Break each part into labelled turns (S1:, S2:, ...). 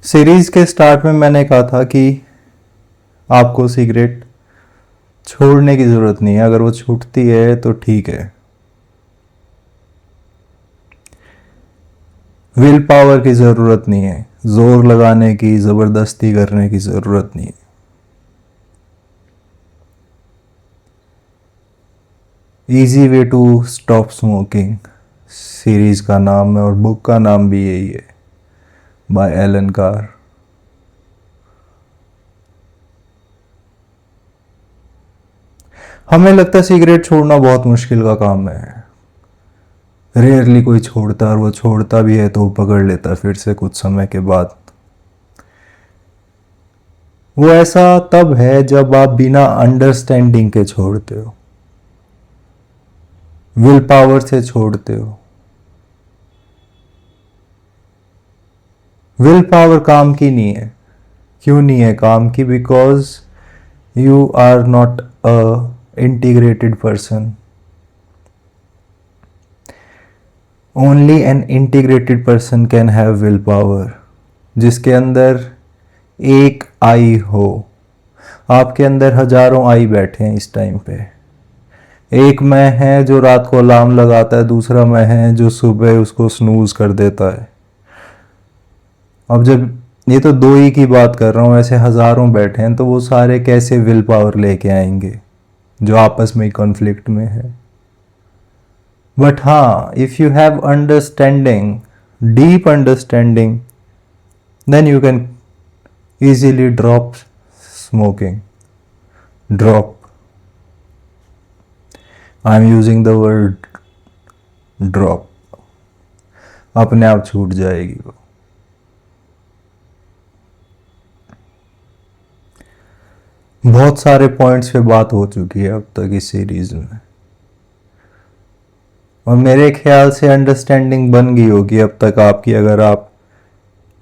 S1: Series के start में मैंने कहा था कि आपको सिगरेट छोड़ने की ज़रूरत नहीं है, अगर वो छूटती है तो ठीक है। विल पावर की ज़रूरत नहीं है, जोर लगाने की, ज़बरदस्ती करने की ज़रूरत नहीं है। Easy way to stop smoking series का नाम है और बुक का नाम भी यही है, बाय एलन कार। हमें लगता है सिगरेट छोड़ना बहुत मुश्किल का काम है, रेयरली कोई छोड़ता है, और वो छोड़ता भी है तो वो पकड़ लेता है फिर से कुछ समय के बाद। वो ऐसा तब है जब आप बिना अंडरस्टैंडिंग के छोड़ते हो, विल पावर से छोड़ते हो। विल पावर काम की नहीं है। क्यों नहीं है काम की? Because you are not a integrated person. Only an integrated person can have will power, जिसके अंदर एक आई हो। आपके अंदर हजारों आई बैठे हैं इस टाइम पे। एक मैं है जो रात को अलार्म लगाता है, दूसरा मैं है जो सुबह उसको स्नूज कर देता है। अब जब ये तो दो ही की बात कर रहा हूँ, ऐसे हजारों बैठे हैं, तो वो सारे कैसे विल पावर लेके आएंगे जो आपस में कॉन्फ्लिक्ट में है। बट हाँ, if you have understanding, deep understanding, then you can easily drop smoking. Drop. I am using the word drop. अपने आप छूट जाएगी वो। बहुत सारे पॉइंट्स पे बात हो चुकी है अब तक इस सीरीज में, और मेरे ख्याल से अंडरस्टैंडिंग बन गई होगी अब तक आपकी, अगर आप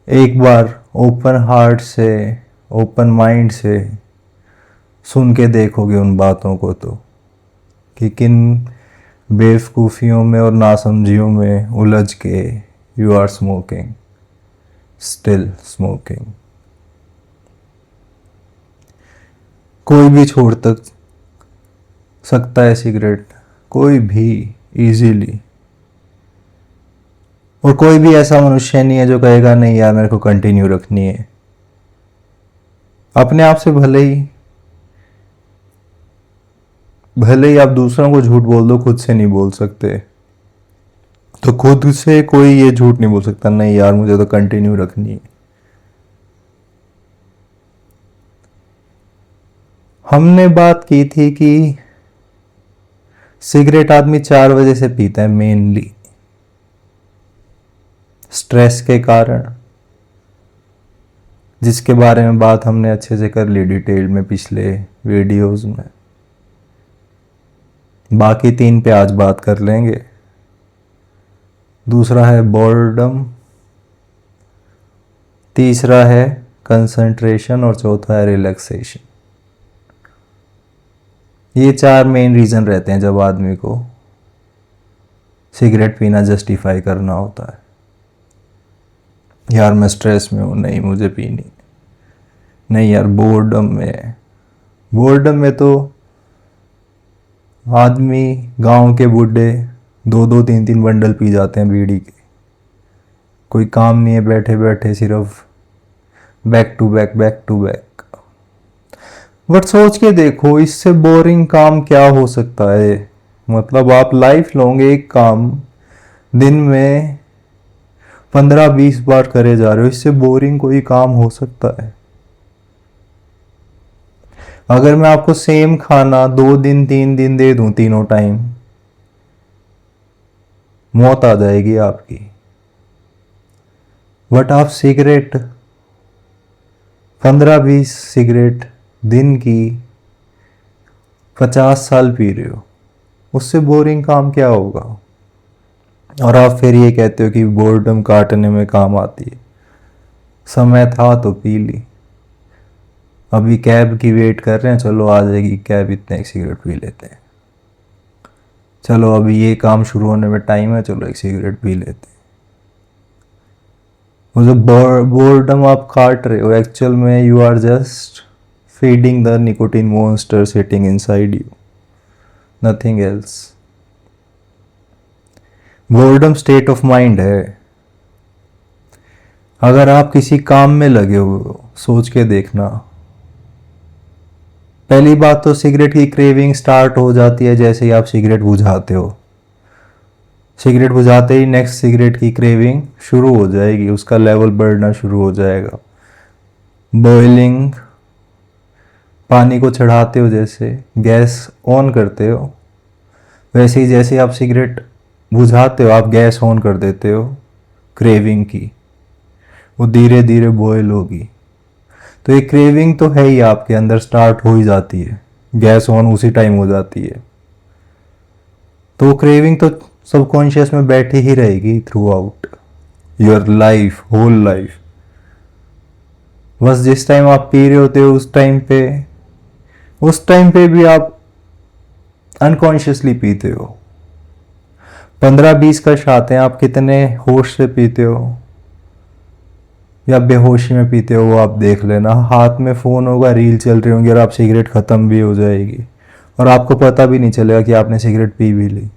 S1: एक बार ओपन हार्ट से, ओपन माइंड से सुन के देखोगे उन बातों को, तो कि किन बेवकूफ़ियों में और नासमझियों में उलझ के you are smoking, still smoking. कोई भी छोड़ तक सकता है सिगरेट, कोई भी, इजीली। और कोई भी ऐसा मनुष्य नहीं है जो कहेगा नहीं यार मेरे को कंटिन्यू रखनी है। अपने आप से भले ही आप दूसरों को झूठ बोल दो, खुद से नहीं बोल सकते, तो खुद से कोई ये झूठ नहीं बोल सकता नहीं यार मुझे तो कंटिन्यू रखनी है। हमने बात की थी कि सिगरेट आदमी 4 वजह से पीता है, मेनली स्ट्रेस के कारण, जिसके बारे में बात हमने अच्छे से कर ली डिटेल में पिछले वीडियोस में। बाकी 3 पे आज बात कर लेंगे। दूसरा है बोर्डम, तीसरा है कंसंट्रेशन, और चौथा है रिलैक्सेशन। ये 4 मेन रीज़न रहते हैं जब आदमी को सिगरेट पीना जस्टिफाई करना होता है। यार मैं स्ट्रेस में हूँ, नहीं मुझे पीनी, नहीं यार बोर्डम में। बोर्डम में तो आदमी, गांव के बूढ़े 2-2 3-3 बंडल पी जाते हैं बीड़ी के। कोई काम नहीं है, बैठे बैठे सिर्फ back to back, back to back. But सोच के देखो, इससे बोरिंग काम क्या हो सकता है? मतलब आप लाइफ लॉन्ग एक काम दिन में 15-20 बार करे जा रहे हो, इससे बोरिंग कोई काम हो सकता है? अगर मैं आपको सेम खाना 2 दिन 3 दिन दे दूं, तीनों टाइम, मौत आ जाएगी आपकी। बट आप सिगरेट 15-20 सिगरेट दिन की 50 साल पी रहे हो, उससे बोरिंग काम क्या होगा? और आप फिर ये कहते हो कि बोर्डम काटने में काम आती है। समय था तो पी ली, अभी कैब की वेट कर रहे हैं, चलो आ जाएगी कैब, इतने एक सिगरेट पी लेते हैं। चलो अभी ये काम शुरू होने में टाइम है, चलो एक सिगरेट पी लेते हैं। वो जो बोर्डम आप काट रहे हो, एक्चुअल में you are just feeding the nicotine monster sitting inside you, nothing else. Boredom state of mind है। अगर आप किसी काम में लगे हुए हो, सोच के देखना, पहली बात तो सिगरेट की क्रेविंग स्टार्ट हो जाती है जैसे ही आप सिगरेट बुझाते हो। सिगरेट बुझाते ही नेक्स्ट सिगरेट की क्रेविंग शुरू हो जाएगी, उसका लेवल बढ़ना शुरू हो जाएगा। बॉइलिंग, पानी को चढ़ाते हो, जैसे गैस ऑन करते हो, वैसे ही जैसे आप सिगरेट बुझाते हो आप गैस ऑन कर देते हो क्रेविंग की, वो धीरे धीरे बॉयल होगी। तो ये क्रेविंग तो है ही आपके अंदर, स्टार्ट हो ही जाती है, गैस ऑन उसी टाइम हो जाती है। तो क्रेविंग तो सबकॉन्शियस में बैठी ही रहेगी throughout your life, whole life. बस जिस टाइम आप पी रहे होते हो उस टाइम पे भी आप अनकॉन्शियसली पीते हो। 15-20 कश आते हैं, आप कितने होश से पीते हो या बेहोशी में पीते हो वो आप देख लेना। हाथ में फ़ोन होगा, रील चल रही होंगी और आप सिगरेट ख़त्म भी हो जाएगी और आपको पता भी नहीं चलेगा कि आपने सिगरेट पी भी ली।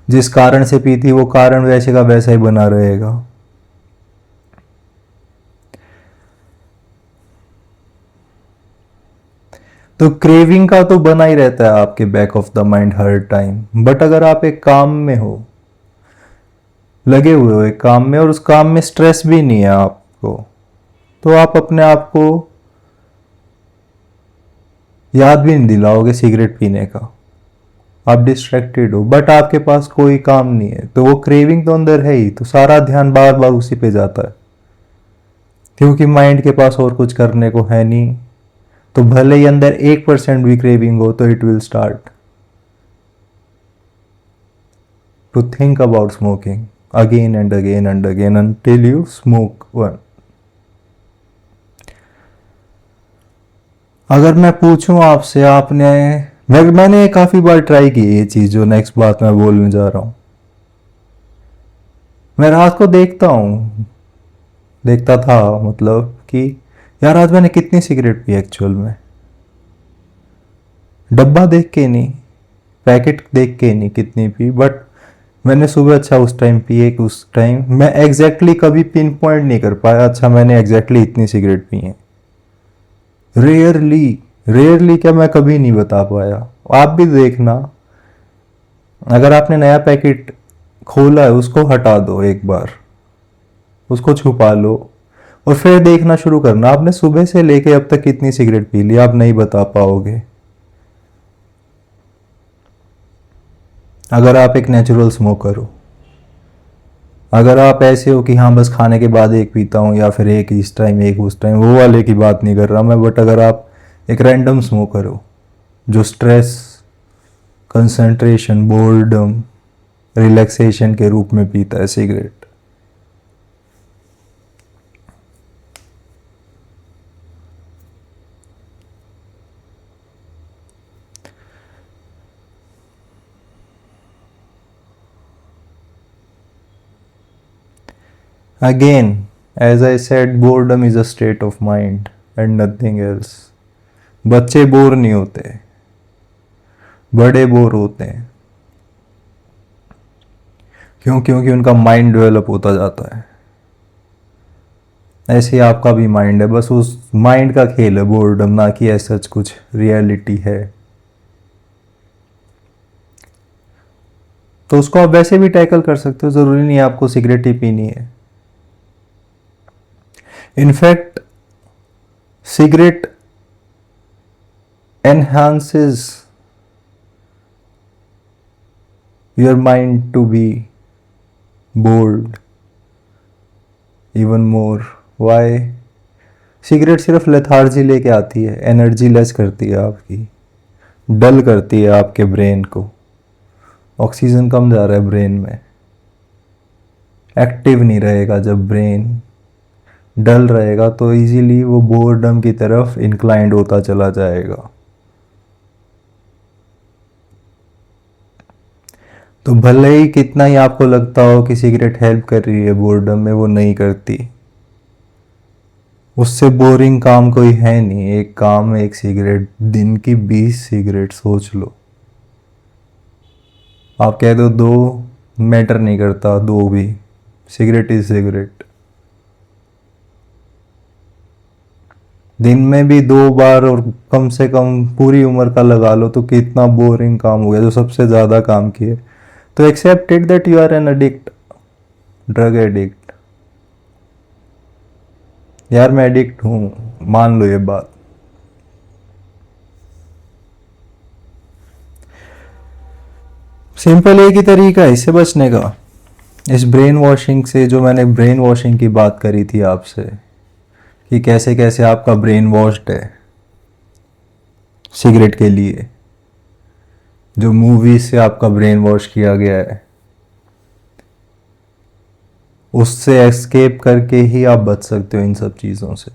S1: जिस कारण से पी थी वो कारण वैसे का वैसा ही बना रहेगा। तो क्रेविंग का तो बना ही रहता है आपके back of the mind her time. But अगर आप एक काम में हो, लगे हुए हो एक काम में, और उस काम में स्ट्रेस भी नहीं है आपको, तो आप अपने आप को याद भी नहीं दिलाओगे सिगरेट पीने का। आप डिस्ट्रैक्टेड हो बट आपके पास कोई काम नहीं है, तो वो क्रेविंग तो अंदर है ही, तो सारा ध्यान बार बार उसी पे जाता है क्योंकि माइंड के पास और कुछ करने को है नहीं। तो भले ही अंदर 1% भी क्रेविंग हो तो it will start to think about smoking again and again and again until you smoke one। अगर मैं पूछूं आपसे, मैंने काफी बार ट्राई की ये चीज जो नेक्स्ट बात मैं बोलने जा रहा हूं। मैं रात को देखता था मतलब कि यार आज मैंने कितनी सिगरेट पी एक्चुअल में, डब्बा देख के नहीं, पैकेट देख के नहीं कितनी पी, बट मैंने सुबह अच्छा उस टाइम पी एक, उस टाइम मैं एग्जैक्टली कभी पिन पॉइंट नहीं कर पाया अच्छा मैंने एग्जैक्टली इतनी सिगरेट पी है। रेयरली क्या, मैं कभी नहीं बता पाया। आप भी देखना, अगर आपने नया पैकेट खोला है उसको हटा दो एक बार, उसको छुपा लो और फिर देखना शुरू करना आपने सुबह से लेके अब तक कितनी सिगरेट पी ली, आप नहीं बता पाओगे। अगर आप एक नेचुरल स्मोकर हो, अगर आप ऐसे हो कि हाँ बस खाने के बाद एक पीता हूँ या फिर एक इस टाइम एक उस टाइम, वो वाले की बात नहीं कर रहा मैं। बट अगर आप एक रैंडम स्मोकर हो जो स्ट्रेस, कंसंट्रेशन, बोर्डम, रिलैक्सेशन के रूप में पीता है cigarette, again as I said boredom is a state of mind and nothing else। बच्चे बोर नहीं होते, बड़े बोर होते हैं। क्यों? क्योंकि उनका माइंड डेवलप होता जाता है। ऐसे ही आपका भी माइंड है, बस उस माइंड का खेल है बोर्डम, ना कि ऐसा कुछ रियलिटी है। तो उसको आप वैसे भी टैकल कर सकते हो, जरूरी नहीं है आपको सिगरेट ही पीनी है। In fact cigarette enhances your mind to be bored even more। why? Cigarette सिर्फ लेथार्जी लेके आती है, एनर्जी लेस करती है आपकी, डल करती है आपके ब्रेन को। ऑक्सीजन कम जा रहा है ब्रेन में, एक्टिव नहीं रहेगा। जब ब्रेन डल रहेगा तो इजीली वो बोर्डम की तरफ इंक्लाइंड होता चला जाएगा। तो भले ही कितना ही आपको लगता हो कि सिगरेट हेल्प कर रही है बोर्डम में, वो नहीं करती। उससे बोरिंग काम कोई है नहीं। एक काम है एक सिगरेट, दिन की 20 सिगरेट सोच लो। आप कह दो दो, मैटर नहीं करता, दो भी, सिगरेट इज सिगरेट। दिन में भी 2 बार, और कम से कम पूरी उम्र का लगा लो तो कितना बोरिंग काम हो गया जो सबसे ज़्यादा काम किए। तो accept it that you are an addict, drug addict. यार मैं एडिक्ट हूँ, मान लो ये बात। सिंपल एक ही तरीका है इससे बचने का, इस ब्रेन वॉशिंग से। जो मैंने ब्रेन वॉशिंग की बात करी थी आपसे कि कैसे कैसे आपका ब्रेन वॉश्ड है सिगरेट के लिए, जो मूवीज से आपका ब्रेन वॉश किया गया है, उससे एस्केप करके ही आप बच सकते हो इन सब चीज़ों से।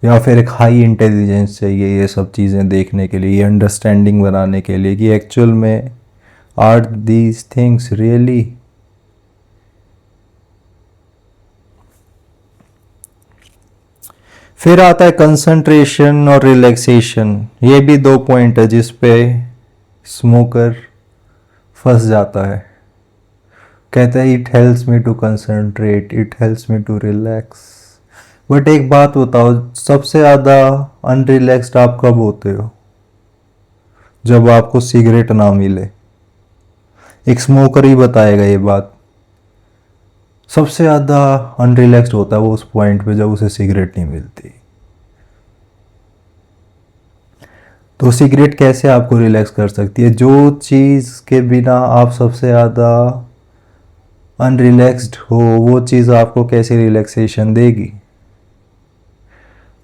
S1: या फिर एक हाई इंटेलिजेंस चाहिए ये सब चीज़ें देखने के लिए, ये अंडरस्टैंडिंग बनाने के लिए कि एक्चुअल में आर दीज थिंग्स रियली। फिर आता है कंसंट्रेशन और रिलैक्सेशन। ये भी 2 पॉइंट है जिस पे स्मोकर फंस जाता है। कहता है it helps me to concentrate, it helps me to relax. But एक बात बताओ, सबसे ज़्यादा अनरिलैक्स्ड आप कब होते हो? जब आपको सिगरेट ना मिले। एक स्मोकर ही बताएगा ये बात। सबसे ज़्यादा अनरिलैक्स्ड होता है वो उस पॉइंट पे जब उसे सिगरेट नहीं मिलती। तो सिगरेट कैसे आपको रिलैक्स कर सकती है? जो चीज़ के बिना आप सबसे ज़्यादा अनरिलैक्स्ड हो, वो चीज़ आपको कैसे रिलैक्सेशन देगी?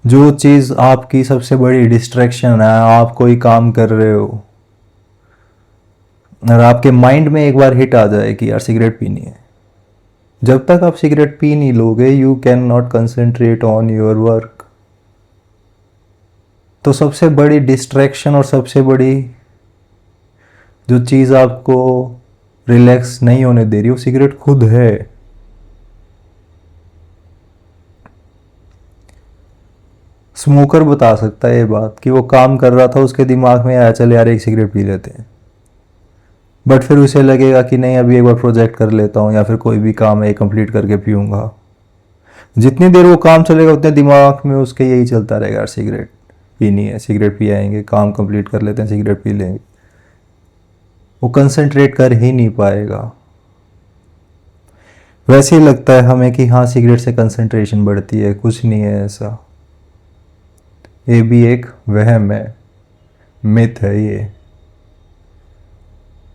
S1: जो चीज़ आपकी सबसे बड़ी डिस्ट्रैक्शन है, आप कोई काम कर रहे हो और आपके माइंड में एक बार हिट आ जाए कि यार सिगरेट पीनी है, जब तक आप सिगरेट पी नहीं लोगे you can not concentrate on your work. तो सबसे बड़ी डिस्ट्रैक्शन और सबसे बड़ी जो चीज़ आपको रिलैक्स नहीं होने दे रही वो सिगरेट खुद है। स्मोकर बता सकता है ये बात कि वो काम कर रहा था, उसके दिमाग में आया चल यार एक सिगरेट पी लेते हैं, बट फिर उसे लगेगा कि नहीं अभी एक बार प्रोजेक्ट कर लेता हूँ या फिर कोई भी काम है कंप्लीट करके पीऊँगा। जितनी देर वो काम चलेगा उतने दिमाग में उसके यही चलता रहेगा यार सिगरेट पीनी है, सिगरेट पी आएंगे, काम कंप्लीट कर लेते हैं, सिगरेट पी लेंगे। वो कंसंट्रेट कर ही नहीं पाएगा। वैसे ही लगता है हमें कि हाँ सिगरेट से कंसंट्रेशन बढ़ती है, कुछ नहीं है ऐसा। ये भी एक वहम है, मिथ है ये।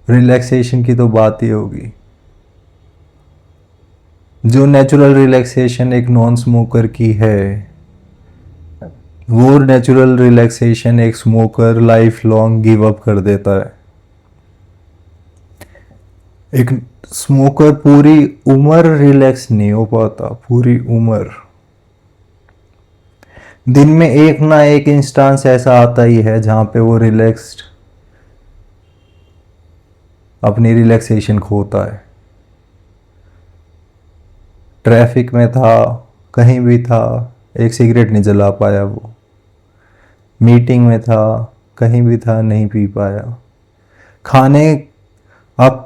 S1: रिलैक्सेशन की तो बात ही होगी। जो नेचुरल रिलैक्सेशन एक नॉन स्मोकर की है, वो नेचुरल रिलैक्सेशन एक smoker life long give up कर देता है। एक स्मोकर पूरी उम्र रिलैक्स नहीं हो पाता, पूरी उम्र। दिन में एक ना एक इंस्टांस ऐसा आता ही है जहां पे वो रिलैक्स्ड अपनी रिलैक्सेशन खोता है। ट्रैफिक में था, कहीं भी था, एक सिगरेट नहीं जला पाया वो। मीटिंग में था, कहीं भी था, नहीं पी पाया। खाने, आप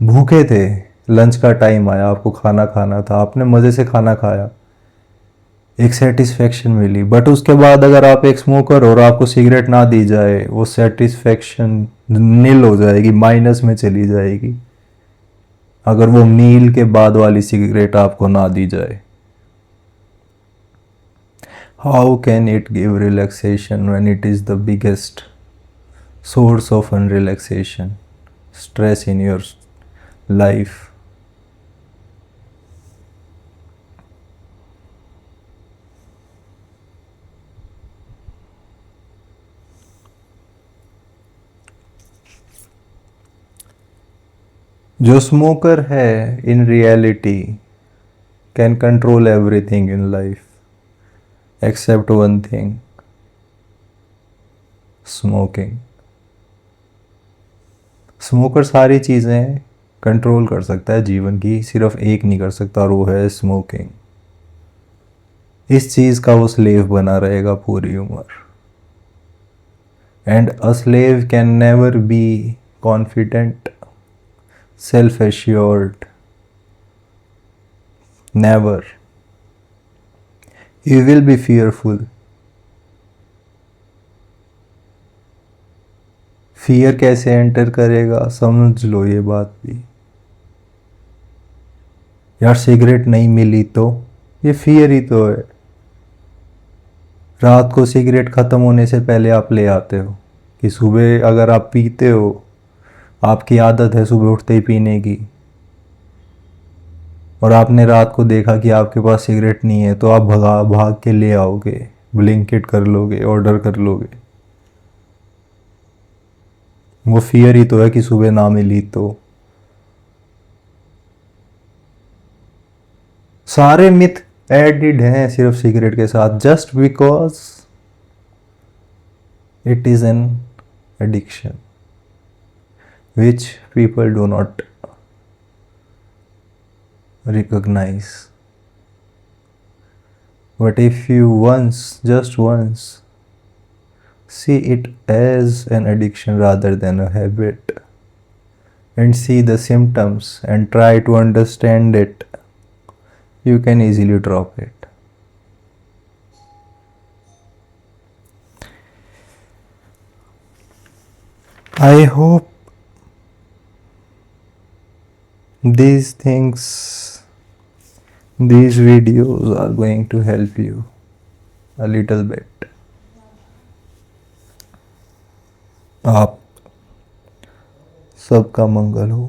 S1: भूखे थे, लंच का टाइम आया, आपको खाना खाना था, आपने मज़े से खाना खाया, एक सेटिस्फेक्शन मिली। बट उसके बाद अगर आप एक स्मोकर हो और आपको सिगरेट ना दी जाए, वो सेटिस्फेक्शन नील हो जाएगी, माइनस में चली जाएगी अगर वो मील के बाद वाली सिगरेट आपको ना दी जाए। How can it give relaxation when it is the biggest source of unrelaxation, stress in your life? जो स्मोकर है in reality can control everything in life except one thing, smoking. Smoker सारी चीज़ें control कर सकता है जीवन की, सिर्फ एक नहीं कर सकता और वो है स्मोकिंग। इस चीज़ का वो स्लेव बना रहेगा पूरी उम्र। And a slave can never be confident, self assured, never. You will be fearful. Fear कैसे एंटर करेगा, समझ लो ये बात भी। यार सिगरेट नहीं मिली तो ये फियर ही तो है। रात को सिगरेट ख़त्म होने से पहले आप ले आते हो कि सुबह अगर आप पीते हो, आपकी आदत है सुबह उठते ही पीने की, और आपने रात को देखा कि आपके पास सिगरेट नहीं है, तो आप भाग के ले आओगे, ब्लिंकिट कर लोगे, ऑर्डर कर लोगे। वो फियर ही तो है कि सुबह ना मिली तो। सारे मिथ एडिड हैं सिर्फ सिगरेट के साथ, just because it is an addiction which people do not recognize. But if you once, just once, see it as an addiction rather than a habit, and see the symptoms and try to understand it, you can easily drop it. I hope these things, these videos are going to help you a little bit. आप सबका मंगल हो।